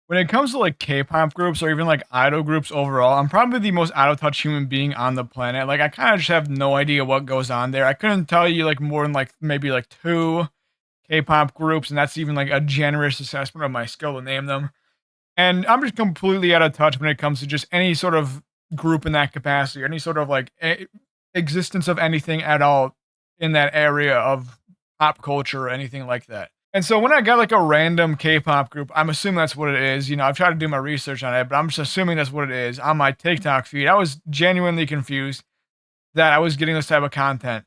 When it comes to like K-pop groups or even like idol groups overall, I'm probably the most out of touch human being on the planet. Like I kind of just have no idea what goes on there. I couldn't tell you like more than like maybe like two K-pop groups, and that's even like a generous assessment of my skill to name them. And I'm just completely out of touch when it comes to just any sort of group in that capacity, or any sort of like existence of anything at all in that area of pop culture or anything like that. And so when I got like a random K-pop group, I'm assuming that's what it is. You know, I've tried to do my research on it, but I'm just assuming that's what it is on my TikTok feed. I was genuinely confused that I was getting this type of content.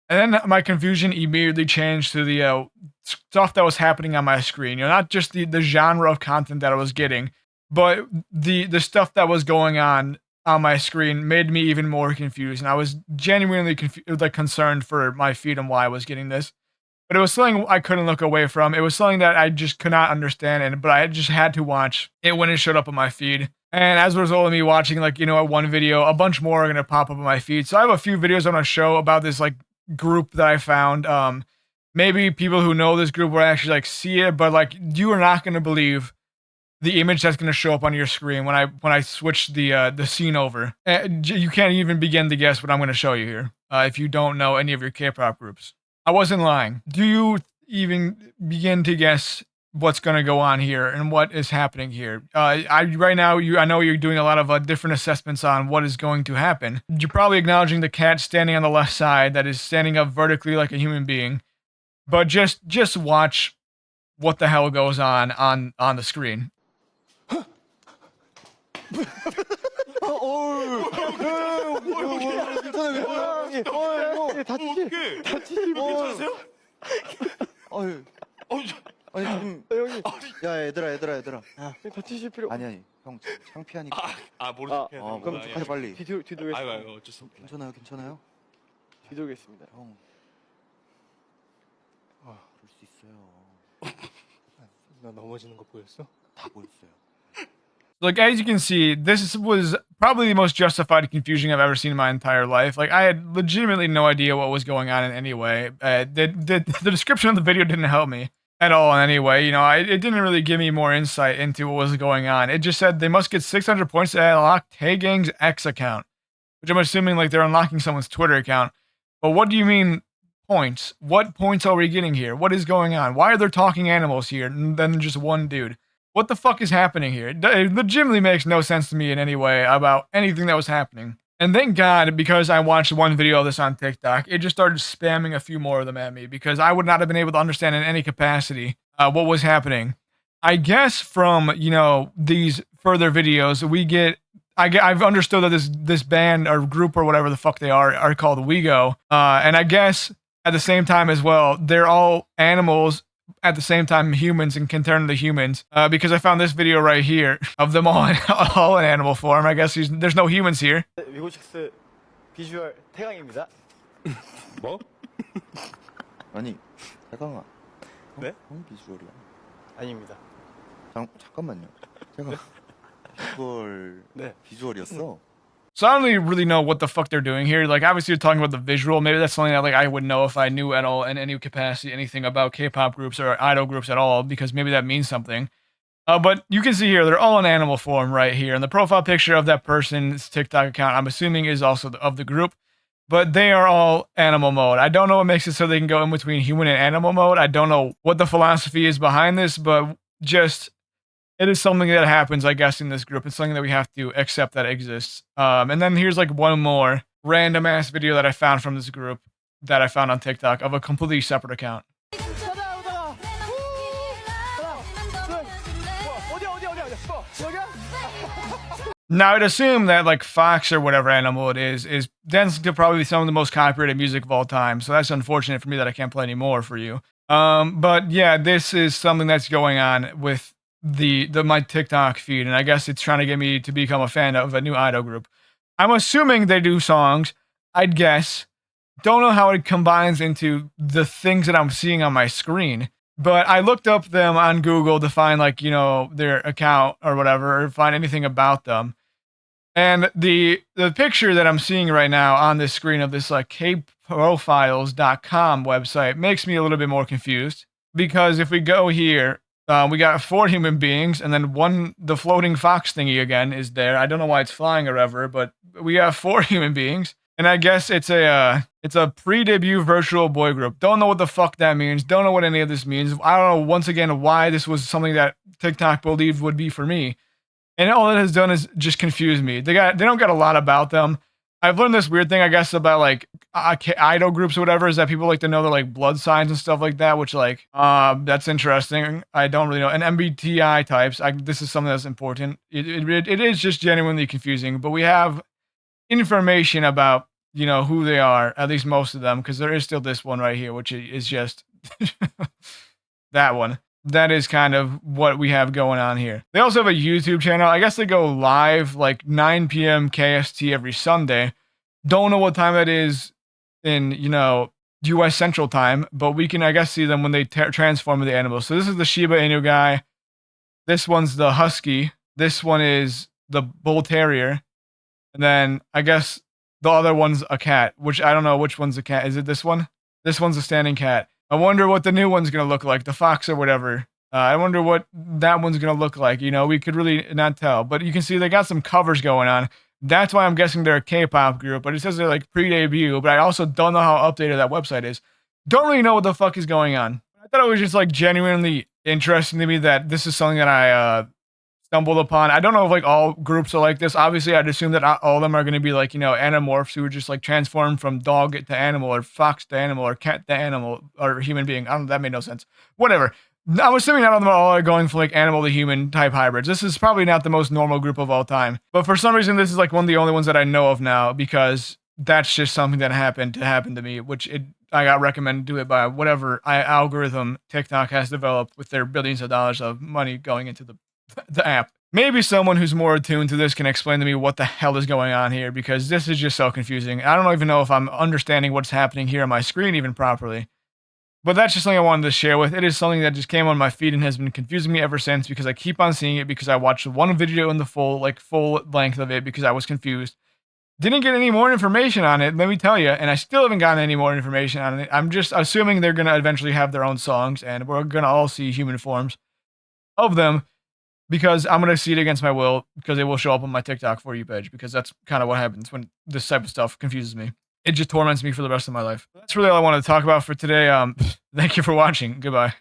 And then my confusion immediately changed to the stuff that was happening on my screen. You know, not just the genre of content that I was getting, but the stuff that was going on my screen made me even more confused. And I was genuinely like concerned for my feed and why I was getting this. But it was something I couldn't look away from. It was something that I just could not understand, but I just had to watch it when it showed up on my feed. And as a result of me watching, like, you know, one video, a bunch more are gonna pop up on my feed. So I have a few videos I want to show about this like group that I found. Maybe people who know this group will actually like see it, but like you are not gonna believe the image that's gonna show up on your screen when I switch the scene over. You can't even begin to guess what I'm gonna show you here if you don't know any of your K-pop groups. I wasn't lying. Do you even begin to guess what's going to go on here and what is happening here? I right now I know you're doing a lot of different assessments on what is going to happen. You're probably acknowledging the cat standing on the left side that is standing up vertically like a human being, but just watch what the hell goes on the screen. 아니 좀 형님 야 얘들아 다치실 필요 아니 형 창피하니까 모르겠어요. 그럼 가자 빨리 뒤돌겠습니다. 아이고 어쩔 수 없네 괜찮아요? 뒤돌겠습니다. 형 그럴 수 있어요. 나 넘어지는 거 보였어? 다 보였어요. Like, as you can see, this was probably the most justified confusion I've ever seen in my entire life. Like, I had legitimately no idea what was going on in any way. The description of the video didn't help me at all in any way. You know, it didn't really give me more insight into what was going on. It just said they must get 600 points to unlock Taegang's X account, which I'm assuming like they're unlocking someone's Twitter account. But what do you mean points? What points are we getting here? What is going on? Why are there talking animals here and then just one dude? What the fuck is happening here? It legitimately makes no sense to me in any way about anything that was happening. And thank God, because I watched one video of this on TikTok, it just started spamming a few more of them at me because I would not have been able to understand in any capacity what was happening. I guess from, you know, these further videos, I've understood that this band or group or whatever the fuck they are called Wego. And I guess at the same time as well, they're all animals at the same time humans and can turn into humans because I found this video right here of them all in animal form. I guess there's no humans here. 위고식스 비주얼 태강입니다. 뭐? 아니 태강아 네? 형 비주얼이야. 아닙니다. 잠깐만요. 제가 네. 비주얼이었어. So I don't really know what the fuck they're doing here. Like, obviously, you're talking about the visual. Maybe that's something that like I would know if I knew at all in any capacity anything about K-pop groups or idol groups at all, because maybe that means something. But you can see here they're all in animal form right here, and the profile picture of that person's TikTok account, I'm assuming, is also of the group. But they are all animal mode. I don't know what makes it so they can go in between human and animal mode. I don't know what the philosophy is behind this, but just it is something that happens, I guess, in this group. It's something that we have to accept that exists. And then here's like one more random ass video that I found from this group that I found on TikTok of a completely separate account. Now I'd assume that like Fox or whatever animal it is tends to probably be some of the most copyrighted music of all time. So that's unfortunate for me that I can't play any more for you. But yeah, this is something that's going on with my TikTok feed, and I guess it's trying to get me to become a fan of a new idol group. I'm assuming they do songs, I'd guess. Don't know how it combines into the things that I'm seeing on my screen, but I looked up them on Google to find like, you know, their account or whatever, or find anything about them. And the picture that I'm seeing right now on this screen of this like kprofiles.com website makes me a little bit more confused, because if we go here, We got 4 human beings, and then the floating fox thingy again is there. I don't know why it's flying or ever, but we have 4 human beings. And I guess it's a pre-debut virtual boy group. Don't know what the fuck that means. Don't know what any of this means. I don't know, once again, why this was something that TikTok believed would be for me. And all it has done is just confuse me. They don't get a lot about them. I've learned this weird thing, I guess, about like idol groups or whatever, is that people like to know their like blood signs and stuff like that, which like that's interesting. I don't really know. And MBTI types. This is something that's important. It is just genuinely confusing, but we have information about who they are, at least most of them, because there is still this one right here, which is just that one. That is kind of what we have going on here. They also have a YouTube channel. I guess they go live like 9 p.m. KST every Sunday. Don't know what time that is in, US Central Time, but we can, I guess, see them when they transform into animals. So this is the Shiba Inu guy. This one's the Husky. This one is the Bull Terrier. And then I guess the other one's a cat, which I don't know which one's a cat. Is it this one? This one's a standing cat. I wonder what the new one's going to look like, the fox or whatever. I wonder what that one's going to look like. We could really not tell. But you can see they got some covers going on. That's why I'm guessing they're a K-pop group. But it says they're like pre-debut. But I also don't know how updated that website is. Don't really know what the fuck is going on. I thought it was just like genuinely interesting to me that this is something that I stumbled upon. I don't know if like all groups are like this. Obviously, I'd assume that all of them are going to be like, animorphs who are just like transformed from dog to animal or fox to animal or cat to animal or human being. I don't know, that made no sense. Whatever. I'm assuming not all of them all are going for like animal to human type hybrids. This is probably not the most normal group of all time. But for some reason, this is like one of the only ones that I know of now, because that's just something that happened to me, which I got recommended to it by whatever algorithm TikTok has developed with their billions of dollars of money going into the app. Maybe someone who's more attuned to this can explain to me what the hell is going on here, because this is just so confusing. I don't even know if I'm understanding what's happening here on my screen even properly. But that's just something I wanted to share with. It is something that just came on my feed and has been confusing me ever since, because I keep on seeing it, because I watched one video in the full length of it because I was confused. Didn't get any more information on it, let me tell you, and I still haven't gotten any more information on it. I'm just assuming they're going to eventually have their own songs, and we're going to all see human forms of them, because I'm going to see it against my will, because it will show up on my TikTok For You page, because that's kind of what happens when this type of stuff confuses me. It just torments me for the rest of my life. That's really all I wanted to talk about for today. Thank you for watching. Goodbye.